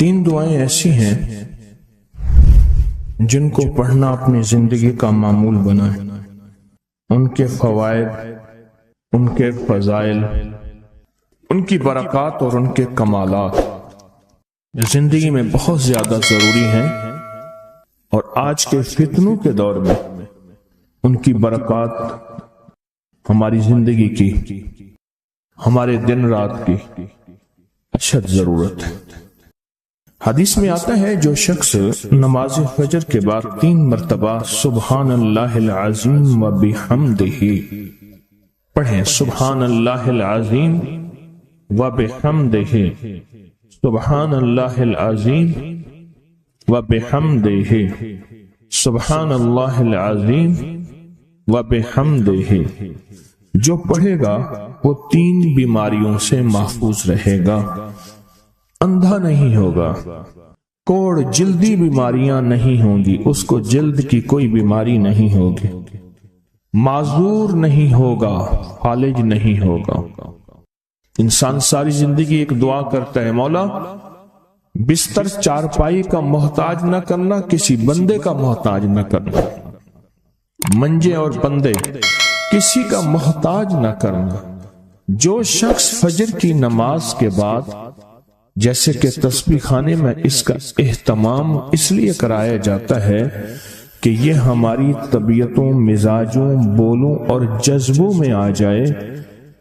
تین دعائیں ایسی ہیں جن کو پڑھنا اپنی زندگی کا معمول بنائے. ان کے فوائد، ان کے فضائل، ان کی برکات اور ان کے کمالات زندگی میں بہت زیادہ ضروری ہیں، اور آج کے فتنوں کے دور میں ان کی برکات ہماری زندگی کی، ہمارے دن رات کی اشد ضرورت ہے. حدیث میں آتا ہے جو شخص نماز فجر کے بعد 3 مرتبہ سبحان اللہ العظیم و بحمدہ پڑھیں، سبحان اللہ العظیم و بحمدہ، سبحان اللہ العظیم و بحمدہ، سبحان اللہ العظیم و بحمدہ، جو پڑھے گا وہ 3 بیماریوں سے محفوظ رہے گا. اندھا نہیں ہوگا، کوڑ جلدی بیماریاں نہیں ہوں گی، اس کو جلد کی کوئی بیماری نہیں ہوگی، معذور نہیں ہوگا، فالج نہیں ہوگا. انسان ساری زندگی ایک دعا کرتا ہے، مولا بستر چارپائی کا محتاج نہ کرنا، کسی بندے کا محتاج نہ کرنا، منجے اور بندے کسی کا محتاج نہ کرنا. جو شخص فجر کی نماز کے بعد، جیسے کہ تسبیح خانے میں اس کا اہتمام اس لیے کرایا جاتا ہے کہ یہ ہماری طبیعتوں، مزاجوں، بولوں اور جذبوں میں آ جائے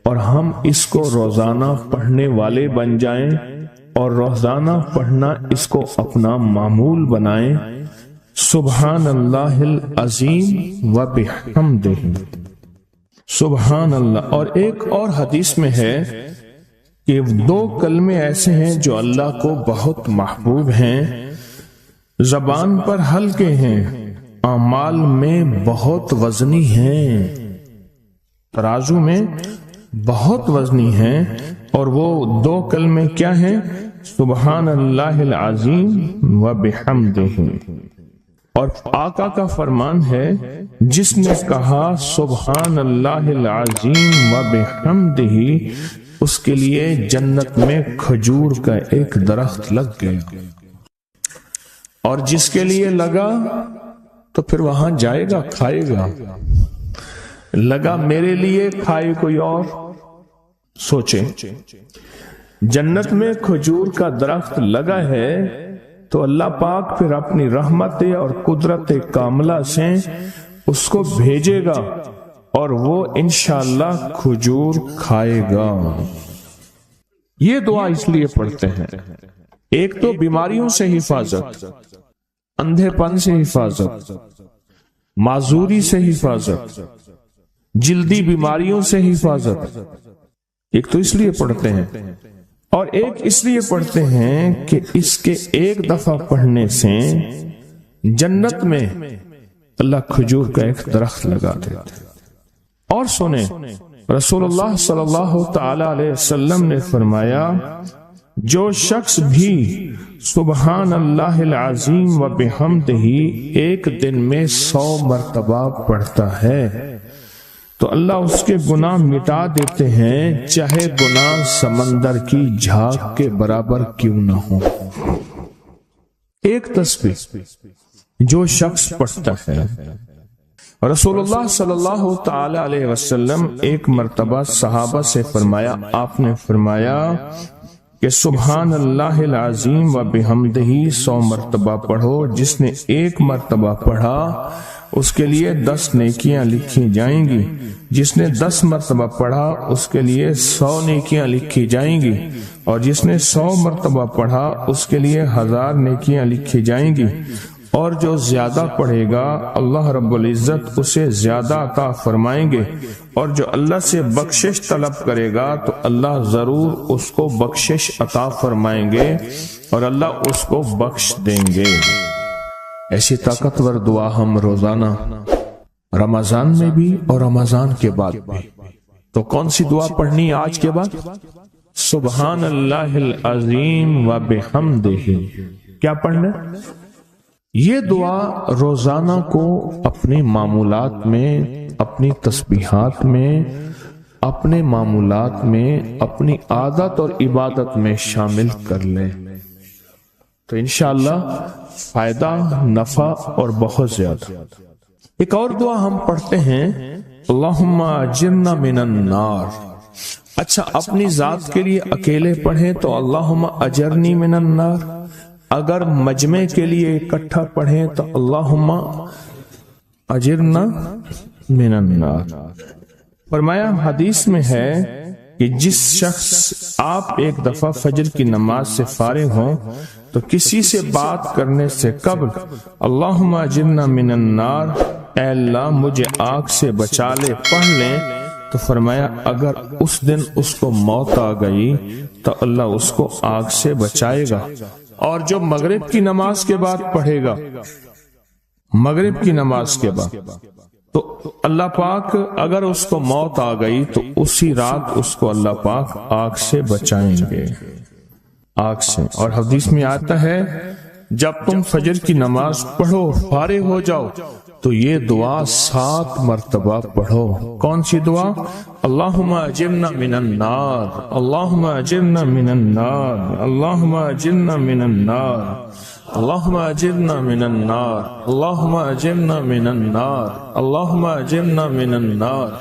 اور ہم اس کو روزانہ پڑھنے والے بن جائیں اور روزانہ پڑھنا اس کو اپنا معمول بنائیں. سبحان اللہ العظیم و بحمدہ، سبحان اللہ. اور ایک اور حدیث میں ہے کہ 2 کلمے ایسے ہیں جو اللہ کو بہت محبوب ہیں، زبان پر ہلکے ہیں، اعمال میں بہت وزنی ہیں، ترازو میں بہت وزنی ہیں. اور وہ 2 کلمے کیا ہیں؟ سبحان اللہ العظیم و بحمدہ. اور آقا کا فرمان ہے، جس نے کہا سبحان اللہ العظیم و بحمدہ، اس کے لیے جنت میں کھجور کا ایک درخت لگ گیا، اور جس کے لیے لگا تو پھر وہاں جائے گا، کھائے گا. لگا میرے لیے، کھائے کوئی اور. سوچیں، جنت میں کھجور کا درخت لگا ہے تو اللہ پاک پھر اپنی رحمت اور قدرت کاملہ سے اس کو بھیجے گا اور وہ انشاءاللہ کھجور کھائے گا. یہ دعا اس لیے پڑھتے ہیں، ایک تو بیماریوں سے حفاظت، اندھے پن سے حفاظت، معذوری سے حفاظت، جلدی بیماریوں سے حفاظت. ایک تو اس لیے پڑھتے ہیں، اور ایک اس لیے پڑھتے ہیں کہ اس کے ایک دفعہ پڑھنے سے جنت میں اللہ کھجور کا ایک درخت لگا دیتا ہے. اور سنیں، رسول اللہ صلی اللہ تعالی علیہ وسلم نے فرمایا، جو شخص بھی سبحان اللہ العظیم و بحمدہ ایک دن میں 100 مرتبہ پڑھتا ہے تو اللہ اس کے گناہ مٹا دیتے ہیں، چاہے گناہ سمندر کی جھاگ کے برابر کیوں نہ ہو. ایک تسبیح جو شخص پڑھتا ہے. رسول اللہ صلی اللہ تعالی علیہ وسلم ایک مرتبہ صحابہ سے فرمایا، آپ نے فرمایا کہ سبحان اللہ العظیم و بحمدہ 100 مرتبہ پڑھو، جس نے 1 مرتبہ پڑھا اس کے لیے 10 نیکیاں لکھی جائیں گی، جس نے 10 مرتبہ پڑھا اس کے لیے 100 نیکیاں لکھی جائیں گی، اور جس نے 100 مرتبہ پڑھا اس کے لیے 1000 نیکیاں لکھی جائیں گی. اور جو زیادہ پڑھے گا اللہ رب العزت اسے زیادہ عطا فرمائیں گے، اور جو اللہ سے بخشش طلب کرے گا تو اللہ ضرور اس کو بخشش عطا فرمائیں گے اور اللہ اس کو بخش دیں گے. ایسی طاقتور دعا ہم روزانہ رمضان میں بھی اور رمضان کے بعد بھی. تو کون سی دعا پڑھنی ہے آج کے بعد؟ سبحان اللہ العظیم و بحمدہ. کیا پڑھنا؟ یہ دعا روزانہ کو اپنے معمولات میں، اپنی تسبیحات میں، اپنے معمولات میں، اپنی عادت اور عبادت میں شامل کر لیں. تو انشاءاللہ فائدہ، نفع اور بہت زیادہ۔ ایک اور دعا ہم پڑھتے ہیں، اللہم اجرنا من النار۔ اچھا، اپنی ذات کے لیے اکیلے پڑھیں تو اللہم اجرنی من النار، اگر مجمع کے لیے اکٹھا پڑھیں تو اللہم اجرنا من النار۔ فرمایا حدیث میں ہے کہ جس شخص آپ ایک دفعہ فجر کی نماز سے فارغ ہوں تو کسی سے بات کرنے سے قبل اللہم اجرنا من النار، اے اللہ مجھے آگ سے بچا لے، پڑھ لیں، تو فرمایا اگر اس دن اس کو موت آ گئی تو اللہ اس کو آگ سے بچائے گا۔ اور جو مغرب کی نماز کے بعد پڑھے گا، مغرب کی نماز کے بعد، تو اللہ پاک اگر اس کو موت آ گئی تو اسی رات اس کو اللہ پاک آگ سے بچائیں گے، آگ سے۔ اور حدیث میں آتا ہے جب تم فجر کی نماز پڑھو، فارغ ہو جاؤ، تو یہ دعا 7 مرتبہ پڑھو۔ کون سی دعا؟ اللہم اجرنا من النار، اللہم اجرنا من النار، اللہم اجرنا من النار، اللہم اجرنا من النار، اللہم اجرنا من النار، اللہم اجرنا من النار،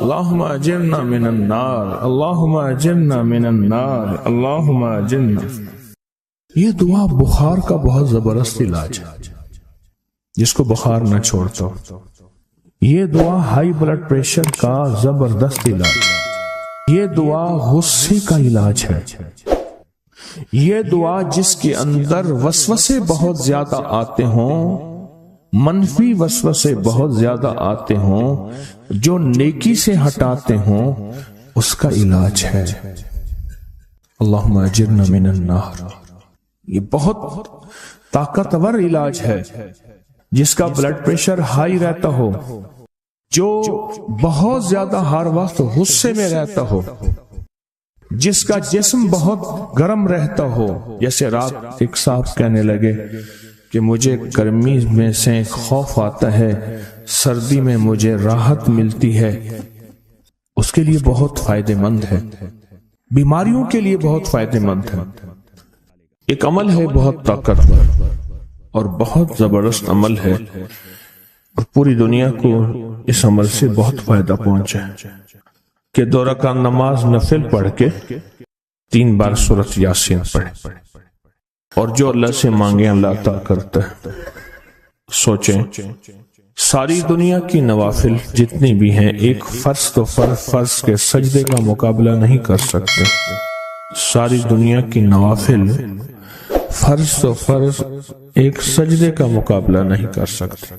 اللہم اجرنا من النار، اللہم اجرنا من النار، اللہم اجرنا۔ یہ دعا بخار کا بہت زبردست علاج ہے، جس کو بخار نہ چھوڑتا ہو۔ یہ دعا ہائی بلڈ پریشر کا زبردست علاج، یہ دعا غصے کا علاج ہے، یہ دعا جس کے اندر وسوسے بہت زیادہ آتے ہوں، منفی وسوسے بہت زیادہ آتے ہوں، جو نیکی سے ہٹاتے ہوں، اس کا علاج ہے۔ اللہم اجرنا من النار، یہ بہت طاقتور علاج ہے۔ جس کا بلڈ پریشر ہائی رہتا ہو، جو بہت زیادہ ہر وقت غصے میں رہتا ہو، جس کا جسم بہت گرم رہتا ہو، جیسے رات ایک صاحب کہنے لگے کہ مجھے گرمی میں سے خوف آتا ہے، سردی میں مجھے راحت ملتی ہے، اس کے لیے بہت فائدہ مند ہے، بیماریوں کے لیے بہت فائدہ مند ہے۔ ایک عمل ہے بہت طاقتور اور بہت زبردست عمل ہے، اور پوری دنیا کو اس عمل سے بہت فائدہ پہنچا ہے کہ 2 رکعت نماز نفل پڑھ کے 3 بار سورۃ یاسین پڑھے، اور جو اللہ سے مانگے اللہ عطا کرتا ہے۔ سوچیں، ساری دنیا کی نوافل جتنی بھی ہیں، ایک فرض تو فرض کے سجدے کا مقابلہ نہیں کر سکتے۔ ساری دنیا کی نوافل فرض تو فرض ایک سجدے کا مقابلہ نہیں کر سکتے۔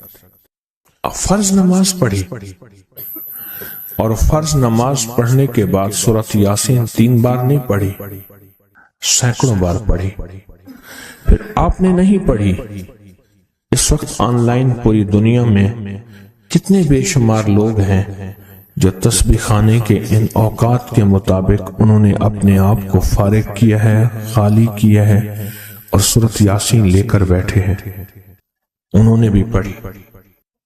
فرض نماز پڑھی، اور فرض نماز پڑھنے کے بعد سورۃ یاسین 3 بار نہیں پڑھی، سینکڑوں بار پڑھی۔ پھر آپ نے نہیں پڑھی، اس وقت آن لائن پوری دنیا میں کتنے بے شمار لوگ ہیں جو تسبیح خانے کے ان اوقات کے مطابق انہوں نے اپنے آپ کو فارغ کیا ہے، خالی کیا ہے، اور سورۃ یاسین لے کر بیٹھے ہیں۔ انہوں نے بھی پڑھی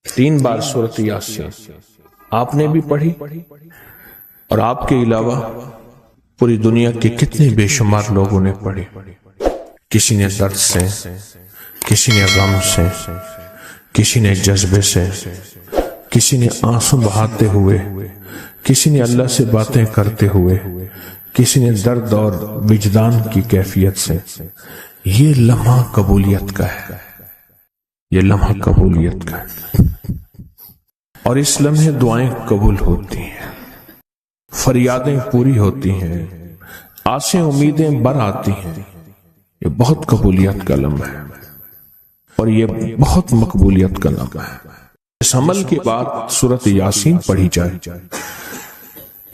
3 بار سورۃ یاسین، آپ نے بھی پڑھی، اور آپ کے علاوہ پوری دنیا کے کتنے بے شمار لوگوں نے پڑھی۔ کسی نے درد سے، کسی نے غم سے، کسی نے جذبے سے، کسی نے آنسو بہاتے ہوئے، کسی نے اللہ سے باتیں کرتے ہوئے، کسی نے درد اور وجدان کی کیفیت سے۔ یہ لمحہ قبولیت کا ہے، یہ لمحہ قبولیت کا ہے، اور اس لمحے دعائیں قبول ہوتی ہیں، فریادیں پوری ہوتی ہیں، آسیں امیدیں بر آتی ہیں۔ یہ بہت قبولیت کا لمحہ ہے، اور یہ بہت مقبولیت کا لمحہ ہے۔ اس عمل کے بعد سورۃ یاسین پڑھی جائے،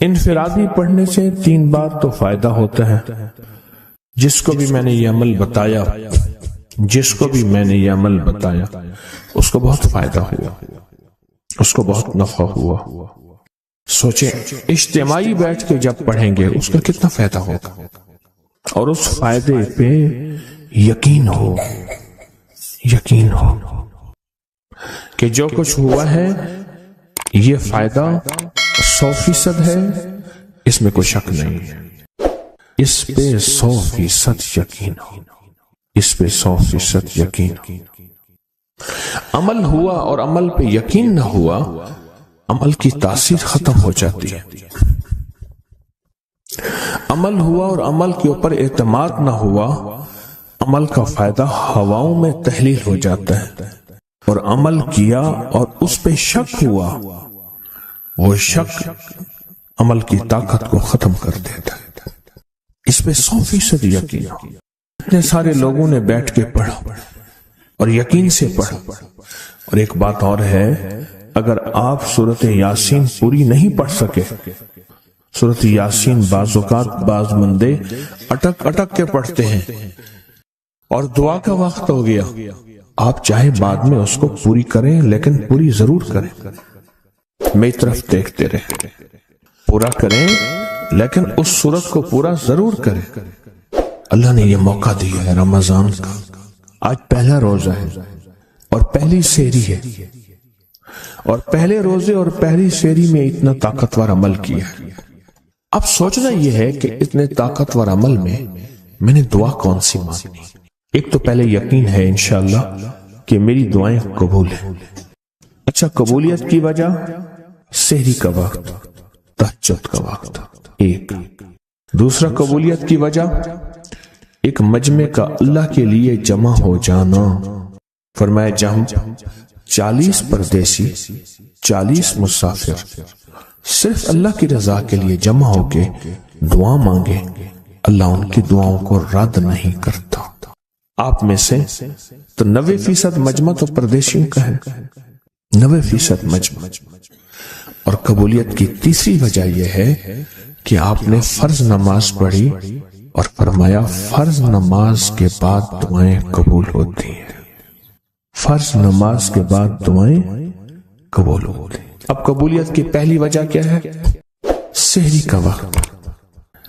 انفرادی پڑھنے سے 3 بار تو فائدہ ہوتا ہے۔ جس کو بھی میں نے یہ عمل بتایا، جس کو بھی میں نے یہ عمل بتایا، اس کو بہت فائدہ ہوا، اس کو بہت نفع ہوا۔ سوچیں، اجتماعی بیٹھ کے جب پڑھیں گے اس کا کتنا فائدہ ہوگا، اور اس فائدے پہ یقین ہو، یقین ہو کہ جو کچھ ہوا ہے یہ فائدہ 100% ہے، اس میں کوئی شک نہیں ہے، اس پہ 100% یقین ہو۔ اس پہ 100% یقین ہو۔ عمل ہوا اور عمل پہ یقین نہ ہوا، عمل کی تاثیر ختم ہو جاتی ہے۔ عمل ہوا اور عمل کے اوپر اعتماد نہ ہوا، عمل کا فائدہ ہواؤں میں تحلیل ہو جاتا ہے، اور عمل کیا اور اس پہ شک ہوا، وہ شک عمل کی طاقت کو ختم کر دیتا ہے۔ اس پہ 100% یقین ہو۔ اتنے سارے لوگوں نے بیٹھ کے پڑھا اور یقین سے پڑھا۔ اور ایک بات اور ہے، اگر آپ سورۃ یاسین پوری نہیں پڑھ سکے، سورۃ یاسین بعض اوقات بعض بندے اٹک کے پڑھتے ہیں اور دعا کا وقت ہو گیا، آپ چاہے بعد میں اس کو پوری کریں لیکن پوری ضرور کریں، میری طرف دیکھتے رہیں، پورا کریں لیکن اس سورت کو پورا ضرور کریں۔ اللہ نے یہ موقع دیا ہے رمضان کا، آج پہلا روزہ ہے اور پہلی سحری ہے، اور پہلے روزے اور پہلی سحری میں اتنا طاقتور عمل کیا ہے۔ اب سوچنا یہ ہے کہ اتنے طاقتور عمل میں نے دعا کون سی مانگنی؟ ایک تو پہلے یقین ہے انشاءاللہ کہ میری دعائیں قبول ہیں۔ اچھا، قبولیت کی وجہ سحری کا وقت، تہجد کا وقت، ایک دوسرا قبولیت کی وجہ ایک مجمع کا اللہ کے لیے جمع ہو جانا۔ فرمایا جب 40 پردیسی 40 مسافر صرف اللہ کی رضا کے لیے جمع ہو کے دعا مانگے، اللہ ان کی دعاؤں کو رد نہیں کرتا۔ آپ میں سے تو 90% مجمع تو پردیسیوں کا ہے، 90% مجمع۔ اور قبولیت کی تیسری وجہ یہ ہے کہ آپ نے فرض نماز پڑھی اور فرمایا فرض نماز کے بعد دعائیں قبول ہوتی ہیں، فرض نماز کے بعد دعائیں قبول ہوتی ہیں۔ اب قبولیت کی پہلی وجہ کیا ہے؟ سحری کا وقت،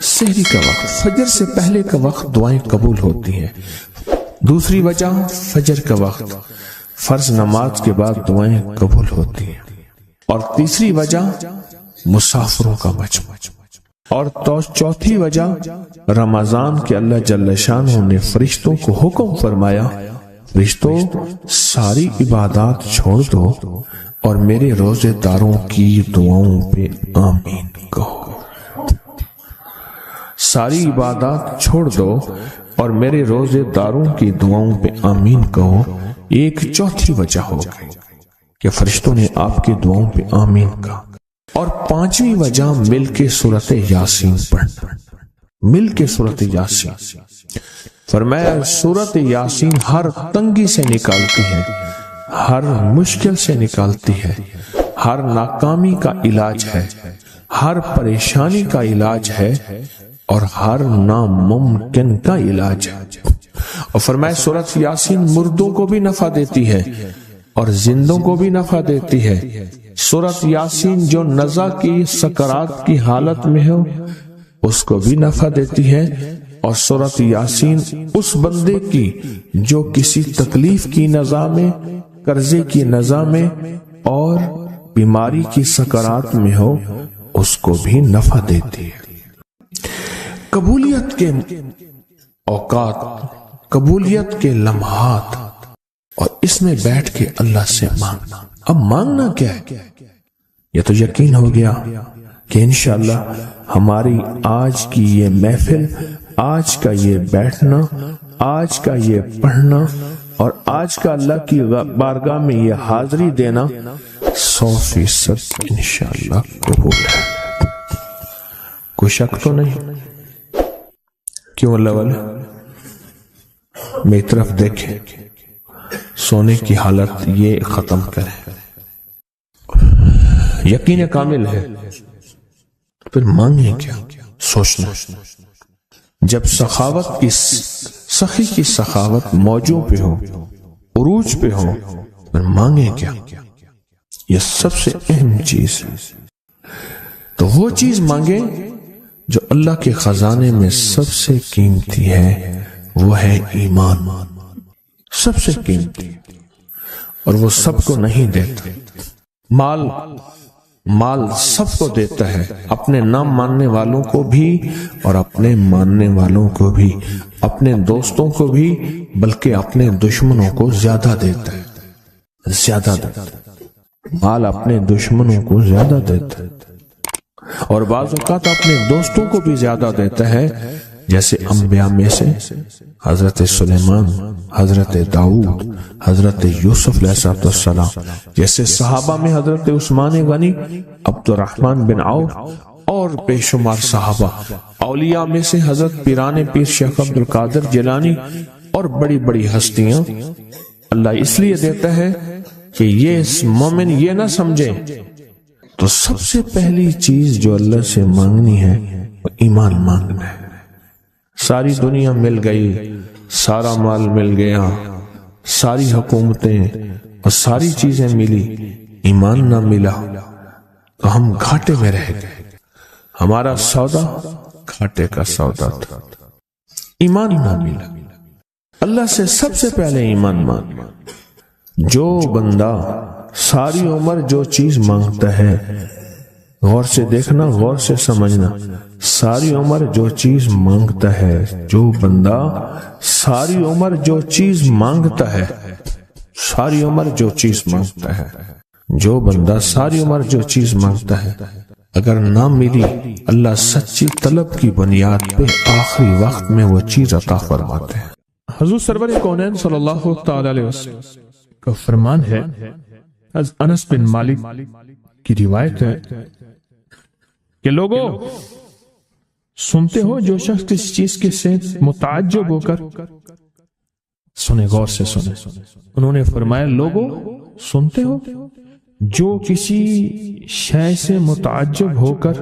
سحری کا وقت، فجر سے پہلے کا وقت دعائیں قبول ہوتی ہیں۔ دوسری وجہ فجر کا وقت، فرض نماز کے بعد دعائیں قبول ہوتی ہیں۔ اور تیسری وجہ مسافروں کا مجمع، اور چوتھی وجہ رمضان کے اللہ جل شانہ نے فرشتوں کو حکم فرمایا، فرشتوں ساری عبادات چھوڑ دو اور میرے روزے داروں کی دعاؤں پہ آمین کہو۔ ساری عبادات چھوڑ دو اور میرے روزے داروں کی دعاؤں پہ آمین کہو۔ ایک چوتھی وجہ ہو گئی کہ فرشتوں نے آپ کی دعاؤں پہ آمین کہا۔ اور پانچویں وجہ مل کے سورۃ یاسین پڑھنا، مل کے سورۃ یاسین۔ فرمایا سورۃ یاسین ہر تنگی سے نکالتی ہے، ہر مشکل سے نکالتی ہے، ہر ناکامی کا علاج ہے، ہر پریشانی کا علاج ہے، اور ہر ناممکن کا علاج ہے۔ اور فرمایا سورۃ یاسین مردوں کو بھی نفع دیتی ہے اور زندوں کو بھی نفع دیتی ہے۔ سورۃ یاسین جو نزع کی سکرات کی حالت میں ہو اس کو بھی نفع دیتی ہے، اور سورۃ یاسین اس بندے کی جو کسی تکلیف کی نزع میں، قرضے کی نزع میں اور بیماری کی سکرات میں ہو اس کو بھی نفع دیتی ہے۔ قبولیت کے اوقات، قبولیت کے لمحات، اور اس میں بیٹھ کے اللہ سے مانگنا۔ اب مانگنا کیا ہے؟ یہ تو یقین ہو گیا کہ انشاءاللہ ہماری آج کی یہ محفل، آج کا یہ بیٹھنا، آج کا یہ پڑھنا اور آج کا اللہ کی بارگاہ میں یہ حاضری دینا 100% انشاءاللہ قبول ہے۔ کوئی شک تو نہیں؟ کیوں اللہ والے میری طرف دیکھیں، سونے کی حالت یہ ختم کریں، یقین کامل ہے، پھر مانگیں کیا؟ سوچنا۔ جب سخاوت کی سخی کی سخاوت موجوں پہ ہو، عروج پہ ہو، پھر مانگیں کیا؟ یہ سب سے اہم چیز ہے۔ تو وہ چیز مانگیں جو اللہ کے خزانے میں سب سے قیمتی ہے، وہ ہے ایمان، سب سے قیمتی، اور وہ سب کو نہیں دیتا۔ مال مال سب کو دیتا ہے، اپنے نہ ماننے والوں کو بھی اور اپنے ماننے والوں کو بھی، اپنے دوستوں کو بھی، بلکہ اپنے دشمنوں کو زیادہ دیتا ہے، زیادہ دیتا ہے۔ مال اپنے دشمنوں کو زیادہ دیتا ہے اور بعض اوقات اپنے دوستوں کو بھی زیادہ دیتا ہے، جیسے انبیاء میں سے حضرت سلیمان، حضرت داؤد، حضرت یوسف علیہ السلام، جیسے صحابہ میں حضرت عثمان غنی، عبد الرحمن بن عوف اور بے شمار صحابہ، اولیاء میں سے حضرت پیران پیر شیخ عبد القادر جیلانی اور بڑی بڑی ہستیاں۔ اللہ اس لیے دیتا ہے کہ یہ مومن یہ نہ سمجھے، تو سب سے پہلی چیز جو اللہ سے مانگنی ہے وہ ایمان مانگنا ہے۔ ساری دنیا مل گئی، سارا مال مل گیا، ساری حکومتیں اور ساری چیزیں ملی، ایمان نہ ملا تو ہم گھاٹے میں رہ گئے۔ ہمارا سودا گھاٹے کا سودا تھا، ایمان نہ ملا۔ اللہ سے سب سے پہلے ایمان مانگنا۔ جو بندہ ساری عمر جو چیز مانگتا ہے، غور سے دیکھنا، غور سے سمجھنا، ساری عمر جو چیز مانگتا ہے، جو بندہ ساری عمر جو چیز مانگتا ہے، ساری عمر جو چیز مانگتا ہے، جو بندہ ساری عمر جو چیز مانگتا ہے، اگر نہ ملی، اللہ سچی طلب کی بنیاد پہ آخری وقت میں وہ چیز عطا فرماتے ہیں۔ حضور سرور کونین صلی اللہ تعالی علیہ وسلم کا فرمان ہے، انس بن مالک کی روایت ہے کہ لوگوں سنتے ہو، جو شخص کسی چیز کے سے متعجب ہو کر سنے، غور سے سنے۔ انہوں نے فرمایا، لوگوں سنتے ہو، جو کسی شے سے متعجب ہو کر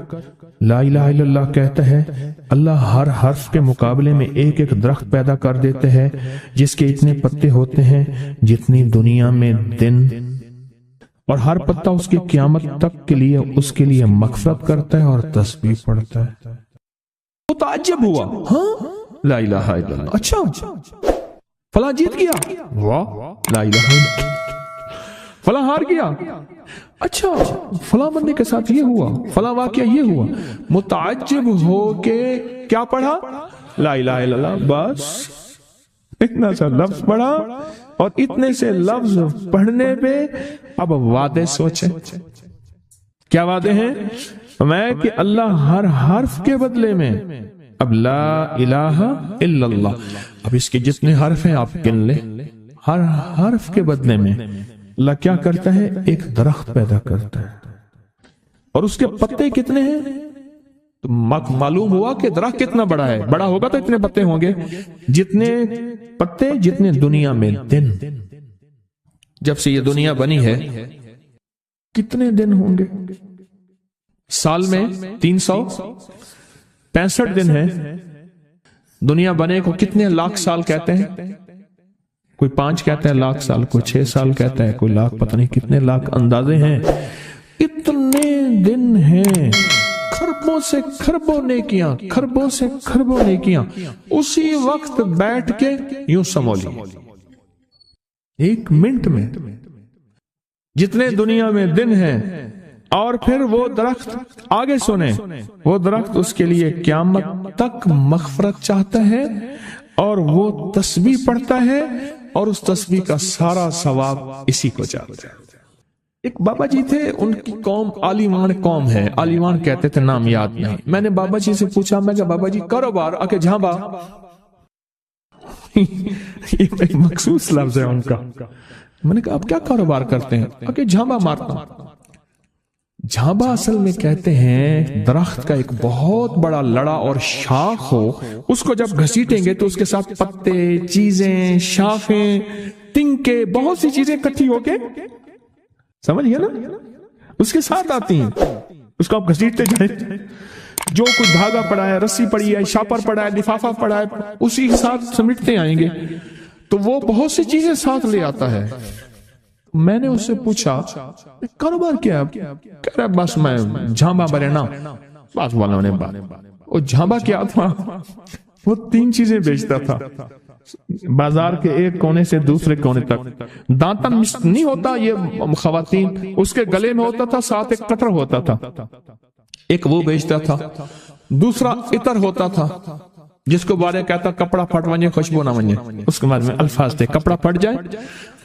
لا الہ الا اللہ کہتا ہے، اللہ ہر حرف کے مقابلے میں ایک ایک درخت پیدا کر دیتے ہیں جس کے اتنے پتے ہوتے ہیں جتنی دنیا میں دن، اور ہر پتا اس کی قیامت تک کے لیے اس کے لیے مغفرت کرتا ہے اور تسبیح پڑھتا ہے۔ متعجب ہوا، ہاں لا الہ الا اللہ، اچھا فلاں جیت گیا، واہ لا الہ الا اللہ، فلاں ہار گیا، اچھا فلاں بندے کے ساتھ یہ ہوا، فلاں واقعہ یہ ہوا۔ متعجب ہو کے کیا پڑھا؟ لا الہ الا اللہ، بس اتنا سا لفظ پڑھا، اور اتنے سے لفظ پڑھنے پہ اب وعدے سوچیں، کیا وعدے ہیں؟ میں کہ اللہ ہر حرف کے بدلے میں، اب لا الہ الا اللہ، اب اس کے جتنے حرف ہیں آپ گن لیں، ہر حرف کے بدلے میں اللہ کیا کرتا ہے؟ ایک درخت پیدا کرتا ہے، اور اس کے پتے کتنے ہیں؟ تو معلوم ہوا کہ درخت کتنا بڑا ہے، بڑا ہوگا تو اتنے پتے ہوں گے، جتنے پتے جتنے دنیا میں دن۔ جب سے یہ دنیا بنی ہے کتنے دن ہوں گے؟ سال میں 365 دن ہیں۔ دنیا بنے کو کتنے لاکھ سال کہتے ہیں؟ کوئی 5 کہتا ہے لاکھ سال، کوئی 6 سال کہتا ہے، کوئی لاکھ، پتہ نہیں کتنے لاکھ اندازے ہیں۔ اتنے دن ہیں، خربوں سے خربوں نیکیاں، خربوں سے خربوں نیکیاں اسی وقت بیٹھ کے یوں سمولی، ایک منٹ میں جتنے دنیا میں دن ہیں۔ اور پھر وہ درخت، آگے سنیں، وہ درخت اس کے لیے قیامت تک مغفرت چاہتا ہے، اور وہ تسبیح پڑھتا ہے، اور اس تسبیح کا سارا ثواب اسی کو جاتا ہے۔ ایک بابا جی تھے، ان کی قوم عالیمان قوم ہے، عالیمان کہتے تھے، نام یاد نہیں۔ میں نے بابا جی سے پوچھا، میں کہ بابا جی کاروبار؟ آکے جھانبا، یہ ایک مخصوص لفظ ہے ان کا۔ میں نے کہا آپ کیا کاروبار کرتے ہیں؟ آکے جھانبا مارتا ہوں۔ جھانبا اصل میں کہتے ہیں درخت کا ایک بہت بڑا لڑا اور شاخ ہو، اس کو جب گھسیٹیں گے تو اس کے ساتھ پتے، چیزیں، شاخیں، تنکے، بہت سی چیزیں اکٹھی ہو کے، سمجھ گیا نا، اس کے ساتھ آتی ہیں۔ اس کو آپ گھسیٹتے جائیں، جو کچھ دھاگا پڑا ہے، رسی پڑی ہے، شاپر پڑا ہے، لفافہ پڑا ہے، اسی کے ساتھ سمیٹتے آئیں گے، تو وہ بہت سی چیزیں ساتھ لے آتا ہے۔ میں نے اس سے پوچھا کاروبار کیا ہے؟ کہہ رہا بس میں جھانبا برینا، بس والوں نے بات، وہ جھانبا کیا تھا؟ وہ 3 چیزیں بیچتا تھا، بازار کے ایک کونے سے دوسرے کونے تک. دانتن نہیں ہوتا یہ خواتین، اس کے گلے میں ہوتا تھا، ساتھ ایک قطر ہوتا تھا، ایک وہ بیچتا تھا. دوسرا عطر ہوتا تھا جس کو بارے کہتا کپڑا پھٹ ونجے خوشبو نہ ونجے، اس کے بعد میں الفاظ تھے کپڑا پھٹ جائے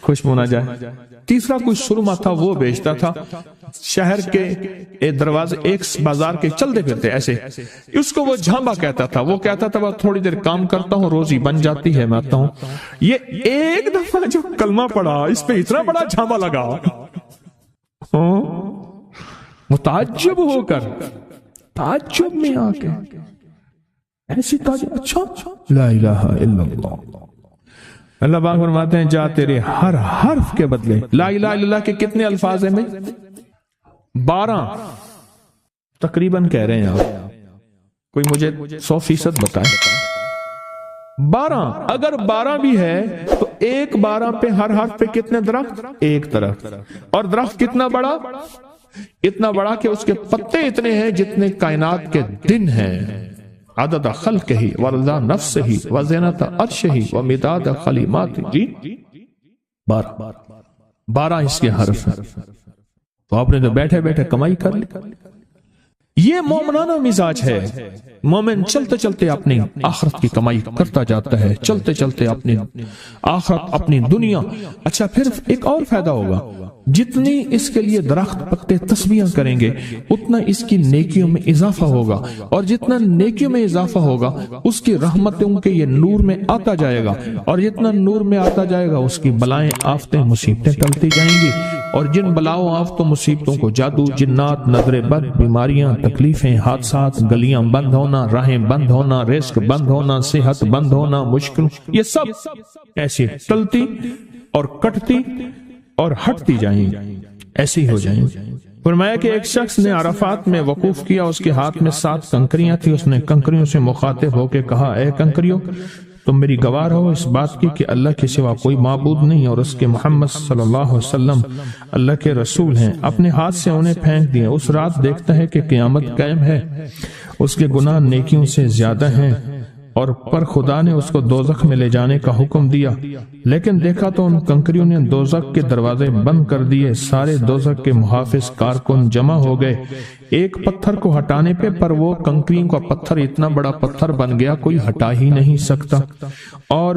خوشبو نہ جائے. تیسرا کوئی سرما تھا وہ بیچتا تھا. شہر کے دروازے ایک بازار کے چلتے پھرتے ایسے، اس کو وہ جھامبا کہتا تھا. وہ کہتا تھا بس تھوڑی دیر کام کرتا ہوں روزی بن جاتی ہے، میں آتا ہوں. یہ ایک دفعہ جو کلمہ پڑا اس پہ اتنا بڑا جھامبا لگا، متعجب ہو کر تعجب میں آ کے ایسی تعجب، اچھا لا الہ الا اللہ. اللہ پاک فرماتے ہیں جا تیرے ہر حرف کے بدلے. لا الہ الا اللہ کے کتنے الفاظ ہیں میں؟ 12 تقریباً کہہ رہے ہیں آپ، کوئی مجھے 100% بتائے. 12 اگر 12 بھی ہے تو ایک 12 پہ ہر حرف پہ کتنے درخت؟ ایک درخت. اور درخت کتنا بڑا؟ اتنا بڑا کہ اس کے پتے اتنے ہیں جتنے کائنات کے دن ہیں. عدد خلق ہی ورضا نفس ہی وزینت عرش ہی ومداد کلمات. جی 12 اس کے حرف ہیں. تو آپ نے تو بیٹھے بیٹھے کمائی کر لی. یہ مومنانہ مزاج ہے. مومن چلتے چلتے اپنی آخرت کی کمائی کرتا جاتا ہے، چلتے چلتے اپنی آخرت اپنی دنیا. اچھا پھر ایک اور فائدہ ہوگا، جتنی اس کے لیے درخت پتے تسبیحاں کریں گے اتنا اس کی نیکیوں میں اضافہ ہوگا، اور جتنا نیکیوں میں اضافہ ہوگا اس کی رحمتوں کے یہ نور میں آتا جائے گا، اور جتنا نور میں آتا جائے گا اس کی بلائیں آفتیں مصیبتیں ٹلتی جائیں گی. اور جن بلاؤں آفتوں مصیبتوں کو جادو جنات نظر بد بیماریاں تکلیفیں حادثات گلیاں بند ہونا راہیں بند ہونا رزق بند ہونا صحت بند ہونا مشکل، یہ سب ایسی ٹلتی اور کٹتی اور ہٹتی جائیں، ایسی ہو جائیں. فرمایا کہ ایک شخص نے عرفات میں وقوف کیا، اس کے ہاتھ میں 7 کنکریاں تھی. اس نے کنکریوں سے مخاطب ہو کے کہا اے کنکریوں تم میری گواہ ہو اس بات کی کہ اللہ کے سوا کوئی معبود نہیں اور اس کے محمد صلی اللہ علیہ وسلم اللہ کے رسول ہیں. اپنے ہاتھ سے انہیں پھینک دیا. اس رات دیکھتا ہے کہ قیامت قائم ہے، اس کے گناہ نیکیوں سے زیادہ ہیں، اور پر خدا نے اس کو دوزخ میں لے جانے کا حکم دیا. لیکن دیکھا تو ان کنکریوں نے دوزخ کے دروازے بند کر دیے. سارے دوزخ کے محافظ کارکن جمع ہو گئے ایک پتھر کو ہٹانے پہ، پر وہ کنکریوں کا پتھر اتنا بڑا پتھر بن گیا کوئی ہٹا ہی نہیں سکتا، اور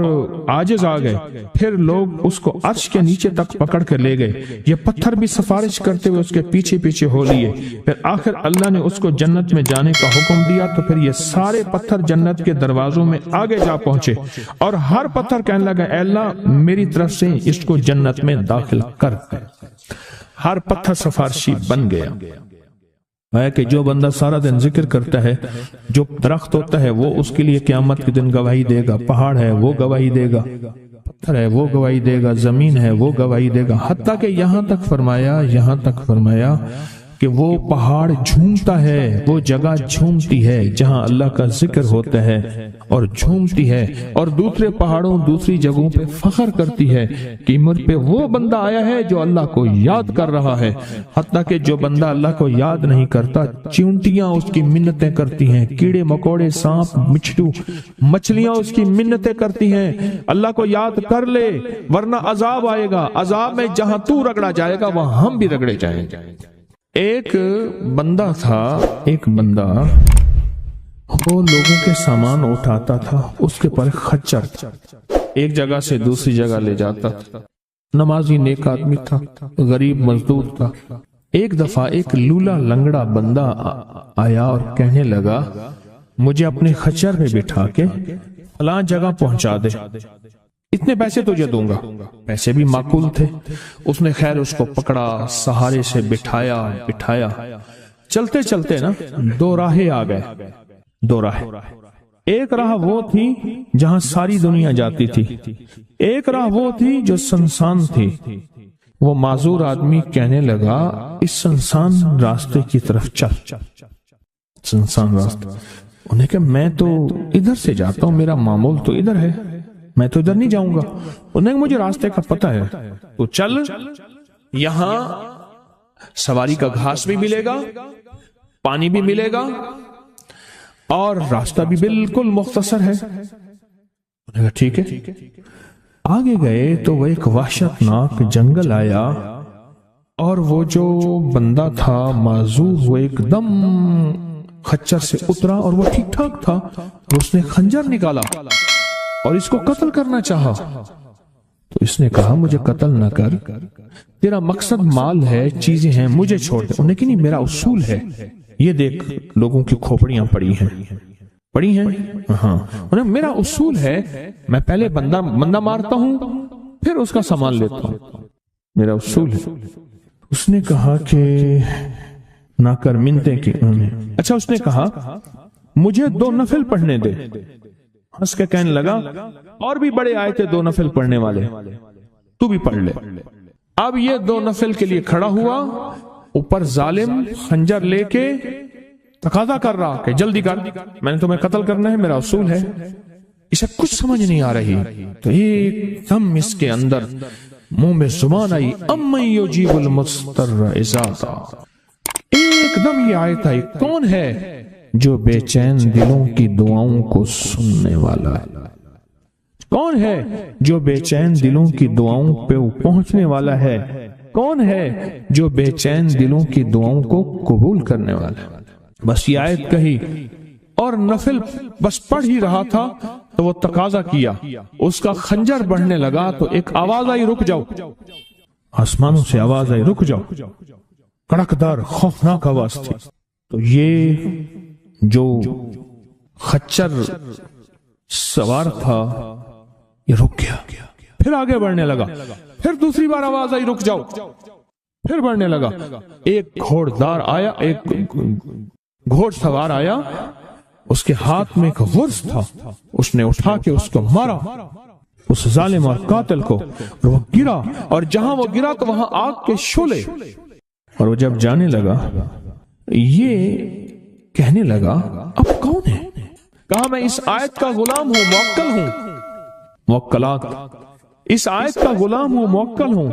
عاجز آ گئے. پھر لوگ اس کو عرش کے نیچے تک پکڑ کر لے گئے. یہ پتھر بھی سفارش کرتے ہوئے اس کے پیچھے پیچھے ہو لیے. پھر آخر اللہ نے اس کو جنت میں جانے کا حکم دیا، تو پھر یہ سارے پتھر جنت کے دروازوں میں آگے جا پہنچے، اور ہر پتھر کہنے لگا اے اللہ میری طرف سے اس کو جنت میں داخل کر. ہر پتھر سفارشی بن گیا. ہے کہ جو بندہ سارا دن ذکر کرتا ہے، جو درخت ہوتا ہے وہ اس کے لیے قیامت کے دن گواہی دے گا، پہاڑ ہے وہ گواہی دے گا، پتھر ہے وہ گواہی دے گا، زمین ہے وہ گواہی دے گا. حتیٰ کہ یہاں تک فرمایا کہ وہ پہاڑ جھومتا ہے، وہ جگہ جھومتی ہے جہاں اللہ کا ذکر ہوتا ہے اور جھومتی ہے، اور دوسرے پہاڑوں دوسری جگہوں پہ فخر کرتی ہے کہ مجھ پہ وہ بندہ آیا ہے جو اللہ کو یاد کر رہا ہے. حتیٰ کہ جو بندہ اللہ کو یاد نہیں کرتا چیونٹیاں اس کی منتیں کرتی ہیں، کیڑے مکوڑے سانپ مچھلو مچھلیاں اس کی منتیں کرتی ہیں اللہ کو یاد کر لے ورنہ عذاب آئے گا، عذاب میں جہاں تو رگڑا جائے گا وہاں ہم بھی رگڑے جائیں گے. ایک بندہ تھا، وہ لوگوں کے سامان اٹھاتا تھا، اس کے پر خچر ایک جگہ سے دوسری جگہ لے جاتا تھا. نمازی نیک آدمی تھا، غریب مزدور تھا. ایک دفعہ ایک لولا لنگڑا بندہ آیا اور کہنے لگا مجھے اپنے خچر پہ بٹھا کے فلاں جگہ پہنچا دے، اتنے پیسے تجھے دوں گا. پیسے بھی معقول تھے. اس نے خیر اس کو پکڑا، سہارے سے بٹھایا. چلتے چلتے نا 2 راہیں آ گئے. 2 راہیں، ایک راہ وہ تھی جہاں ساری دنیا جاتی تھی، ایک راہ وہ تھی جو سنسان تھی. وہ معذور آدمی کہنے لگا اس سنسان راستے کی طرف چل. سنسان راستے، انہیں کہ میں تو ادھر سے جاتا ہوں، میرا معمول تو ادھر ہے، میں تو ادھر نہیں جاؤں گا. انہیں کہ مجھے راستے کا پتہ ہے، تو چل، یہاں سواری کا گھاس بھی ملے گا، پانی بھی ملے گا، اور راستہ بھی بالکل مختصر ہے. انہوں نے کہا ٹھیک ہے۔ آگے گئے تو وہ ایک وحشتناک جنگل آیا، اور وہ جو بندہ تھا معذور وہ ایک دم خچر سے اترا اور وہ ٹھیک ٹھاک تھا، اور اس نے خنجر نکالا اور اس کو قتل کرنا چاہا۔ تو اس نے کہا مجھے قتل نہ کر، تیرا مقصد مال ہے، چیزیں ہیں، مجھے چھوڑ دے۔ انہوں نے کہا نہیں، میرا اصول ہے، یہ دیکھ لوگوں کی کھوپڑیاں پڑی ہیں ہاں، انہیں میرا اصول ہے، میں پہلے بندہ مارتا ہوں پھر اس کا سامان لیتا ہوں، میرا اصول ہے۔ اس نے کہا کہ نہ کر منتے کی اچھا، اس نے کہا مجھے 2 نفل پڑھنے دے۔ ہنس کے کہنے لگا اور بھی بڑے آئے تھے 2 نفل پڑھنے والے، تو بھی پڑھ لے۔ اب یہ 2 نفل کے لیے کھڑا ہوا، اوپر ظالم خنجر لے کے تقاضا کر رہا کہ جلدی کر، میں نے تمہیں قتل کرنا ہے، میرا اصول ہے۔ اسے کچھ سمجھ نہیں آ رہی، تو ایک دم اس کے اندر منہ میں زبان آئی، امن یجیب المضطر اذا دعا۔ ایک دم یہ آیت آئی، کون ہے جو بے چین دلوں کی دعاؤں کو سننے والا ہے؟ کون ہے جو بے چین دلوں کی دعاؤں پہ پہنچنے والا ہے؟ کون ہے جو بے چین دلوں کی دعاؤں کو قبول کرنے والا ہے؟ بس یہ آیت کہی اور نفل بس پڑھ ہی رہا تھا تو وہ تقاضا کیا، اس کا خنجر بڑھنے لگا تو ایک آواز آئی، رک جاؤ۔ آسمانوں سے آواز آئی، رک جاؤ، کڑکدار خوفناک آواز تھی۔ تو یہ جو خچر سوار تھا یہ رک گیا، پھر آگے بڑھنے لگا، پھر دوسری بار آواز آئی، رک جاؤ، پھر بڑھنے لگا۔ ایک گھوڑدار آیا، ایک گھوڑ سوار آیا، اس کے ہاتھ میں ایک غرض تھا، اس نے اٹھا کے اس کو مارا، اس ظالم اور قاتل کو، اور وہ گرا، اور جہاں وہ گرا تو وہاں آگ کے شعلے۔ اور وہ جب جانے لگا یہ کہنے لگا اب کون ہے؟ کہا میں اس آیت کا غلام ہوں، موکل ہوں، موکلات، اس آیت کا غلام ہوں، موکل ہوں۔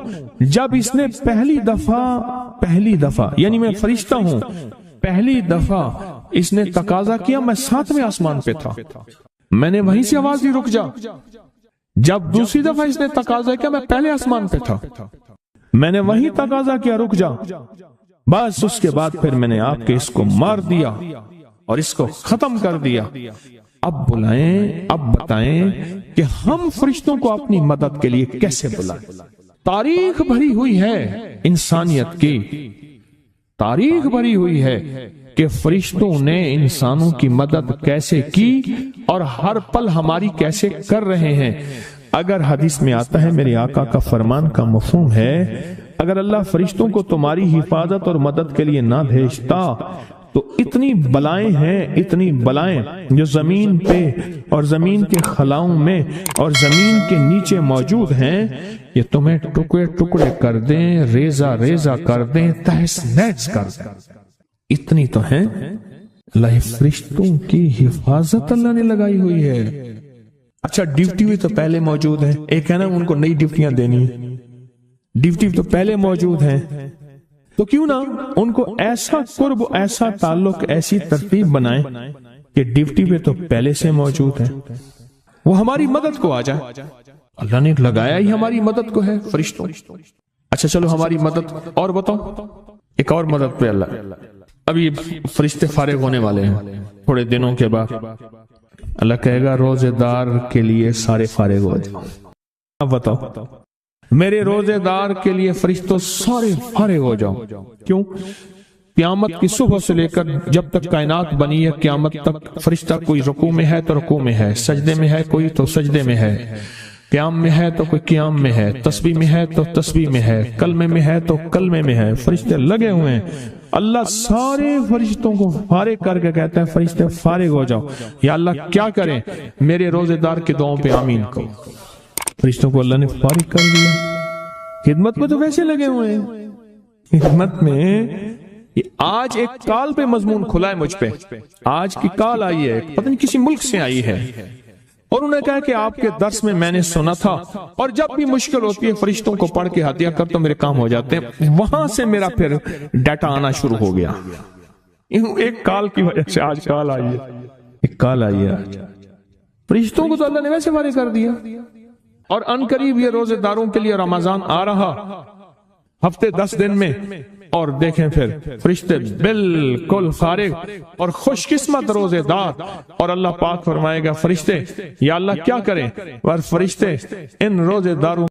جب اس نے پہلی دفعہ یعنی میں فرشتہ ہوں، پہلی دفعہ اس نے تقاضا کیا، میں 7ویں آسمان پہ تھا، میں نے وہیں سے آواز دی رک جا۔ جب دوسری دفعہ اس نے تقاضا کیا، میں پہلے آسمان پہ تھا، میں نے وہیں تقاضا کیا رک جا۔ بس اس کے بعد پھر میں نے آپ کے اس کو مار دیا اور اس کو ختم کر دیا۔ اب بلائیں، اب بتائیں کہ ہم فرشتوں کو اپنی مدد کے لیے کیسے بلائیں؟ تاریخ بھری ہوئی ہے انسانیت کی، تاریخ بھری ہوئی ہے کہ فرشتوں نے انسانوں کی مدد کیسے کی اور ہر پل ہماری کیسے کر رہے ہیں۔ اگر حدیث میں آتا ہے، میرے آقا کا فرمان کا مفہوم ہے، اگر اللہ فرشتوں کو تمہاری حفاظت اور مدد کے لیے نہ بھیجتا تو اتنی بلائیں ہیں، اتنی بلائیں جو زمین پہ اور زمین کے خلاؤں میں اور زمین کے نیچے موجود ہیں، یہ تمہیں ٹکڑے ٹکڑے کر دیں، ریزہ ریزہ کر دیں، تہس نہس کر دیں۔ اتنی تو ہیں، اللہ فرشتوں کی حفاظت اللہ نے لگائی ہوئی ہے۔ اچھا ڈیوٹی بھی تو پہلے موجود ہے، ایک ہے نا ان کو نئی ڈیوٹیاں دینی، ڈیوٹی تو پہلے موجود ہیں، تو کیوں نہ ان کو ایسا قرب، ایسا تعلق، ایسی ترتیب بنائیں کہ ڈیوٹی پہ تو پہلے سے موجود ہے، وہ ہماری مدد کو آ جائے۔ اللہ نے لگایا ہی ہماری مدد کو ہے فرشتوں۔ اچھا چلو ہماری مدد اور بتاؤ، ایک اور مدد پہ اللہ، ابھی فرشتے فارغ ہونے والے ہیں تھوڑے دنوں کے بعد، اللہ کہے گا روزے دار کے لیے سارے فارغ ہو جاؤ۔ اب بتاؤ میرے روزے دار کے لیے فرشتوں سارے فارغ ہو جاؤ، کیوں؟ قیامت کی صبح سے لے کر جب تک کائنات بنی ہے قیامت تک فرشتہ کوئی رکوع میں ہے تو رکوع میں ہے، سجدے میں ہے کوئی تو سجدے میں ہے، قیام میں ہے تو کوئی قیام میں ہے، تسبیح میں ہے تو تسبیح میں ہے، کلمے میں ہے تو کلمے میں ہے، فرشتے لگے ہوئے ہیں۔ اللہ سارے فرشتوں کو فارغ کر کے کہتا ہے فرشتے فارغ ہو جاؤ۔ یا اللہ کیا کریں؟ میرے روزے دار کی دعاؤں پہ آمین کہو۔ فرشتوں کو اللہ نے فارغ کر دیا، خدمت میں تو ویسے لگے ہوئے ہیں، خدمت میں۔ آج ایک کال پہ مضمون کھلا ہے مجھ پہ، آج کی کال آئی ہے، پتہ نہیں کسی ملک سے آئی ہے، اور انہوں نے کہا کہ آپ کے درس میں نے سنا تھا، اور جب بھی مشکل ہوتی ہے فرشتوں کو پڑھ کے ہدیہ کر تو میرے کام ہو جاتے ہیں۔ وہاں سے میرا پھر ڈیٹا آنا شروع ہو گیا، ایک کال کی وجہ سے آج کال آئی ہے، ایک کال آئی ہے۔ فرشتوں کو تو اللہ نے ویسے فارغ کر دیا، اور ان قریب یہ روزے داروں کے لیے رمضان آ رہا، ہفتے 10 دن میں، اور دیکھیں پھر فرشتے بالکل فارغ اور خوش قسمت روزے دار، اور اللہ پاک فرمائے گا فرشتے یا اللہ کیا کریں، اور فرشتے ان روزے داروں